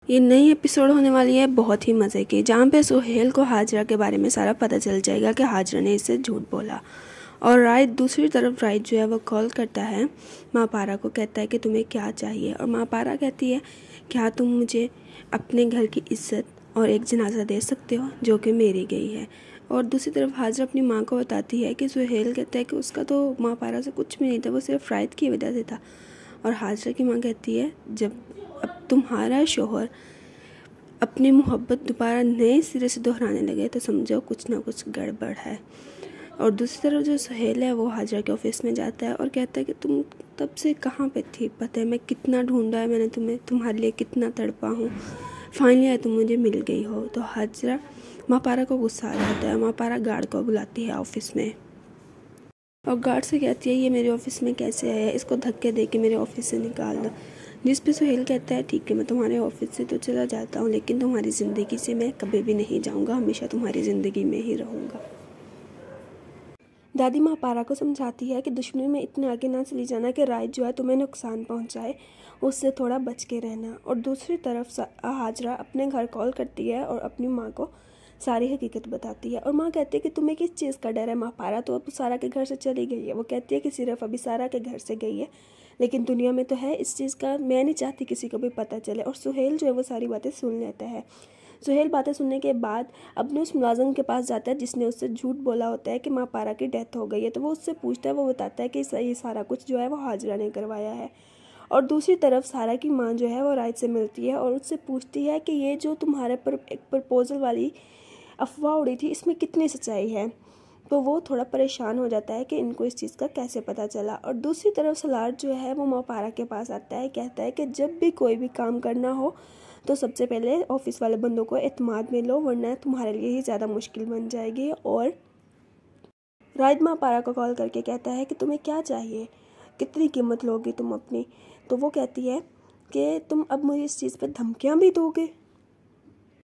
ये नई एपिसोड होने वाली है बहुत ही मज़े की, जहाँ पे सुहेल को हाजरा के बारे में सारा पता चल जाएगा कि हाजरा ने इससे झूठ बोला। और राइट दूसरी तरफ राइट जो है वो कॉल करता है माँ पारा को, कहता है कि तुम्हें क्या चाहिए। और माँ पारा कहती है क्या तुम मुझे अपने घर की इज्जत और एक जनाजा दे सकते हो जो कि मेरी गई है। और दूसरी तरफ हाजरा अपनी माँ को बताती है कि सुहेल कहता है कि उसका तो माँ पारा से कुछ भी नहीं था, वो सिर्फ राइट की वजह से था। और हाजरा की माँ कहती है जब अब तुम्हारा शोहर अपनी मोहब्बत दोबारा नए सिरे से दोहराने लगे तो समझो कुछ ना कुछ गड़बड़ है। और दूसरी तरफ जो सुहेल है वो हाजरा के ऑफिस में जाता है और कहता है कि तुम तब से कहाँ पे थी, पता है मैं कितना ढूंढा है, मैंने तुम्हें तुम्हारे लिए कितना तड़पा हूँ, फाइनली तुम मुझे मिल गई हो। तो हाजरा माँ पारा को गुस्सा आ जाता है। माँ पारा गार्ड को बुलाती है ऑफिस में और गार्ड से कहती है ये मेरे ऑफिस में कैसे आया, इसको धक्के दे के मेरे ऑफिस से निकाल दो। जिस पे सुहेल कहता है ठीक है मैं तुम्हारे ऑफिस से तो चला जाता हूँ, लेकिन तुम्हारी ज़िंदगी से मैं कभी भी नहीं जाऊँगा, हमेशा तुम्हारी ज़िंदगी में ही रहूँगा। दादी माँ पारा को समझाती है कि दुश्मनी में इतने आगे ना चली जाना कि राय जो है तुम्हें नुकसान पहुँचाए, उससे थोड़ा बच के रहना। और दूसरी तरफ हाजरा अपने घर कॉल करती है और अपनी माँ को सारी हकीकत बताती है। और माँ कहती है कि तुम्हें किस चीज़ का डर है माँ पारा, तो अब सारा के घर से चली गई है। वो कहती है कि सिर्फ अभी सारा के घर से गई है, लेकिन दुनिया में तो है इस चीज़ का, मैं नहीं चाहती किसी को भी पता चले। और सुहेल जो है वो सारी बातें सुन लेता है। सुहेल बातें सुनने के बाद अपने उस मुलाजिम के पास जाता है जिसने उससे झूठ बोला होता है कि माँ पारा की डेथ हो गई है। तो वो उससे पूछता है, वो बताता है कि ये सारा कुछ जो है वो हाजरा ने करवाया है। और दूसरी तरफ सारा की माँ जो है वो राइट से मिलती है और उससे पूछती है कि ये जो तुम्हारे पर एक प्रपोजल वाली अफवाह उड़ी थी इसमें कितनी सच्चाई है। तो वो थोड़ा परेशान हो जाता है कि इनको इस चीज़ का कैसे पता चला। और दूसरी तरफ सलार जो है वो माँ पारा के पास आता है, कहता है कि जब भी कोई भी काम करना हो तो सबसे पहले ऑफिस वाले बंदों को एतमाद में लो, वरना तुम्हारे लिए ही ज़्यादा मुश्किल बन जाएगी। और राइड माँ पारा को कॉल करके कहता है कि तुम्हें क्या चाहिए, कितनी कीमत लोगी तुम अपनी। तो वो कहती है कि तुम अब मुझे इस चीज़ पर धमकियाँ भी दोगे।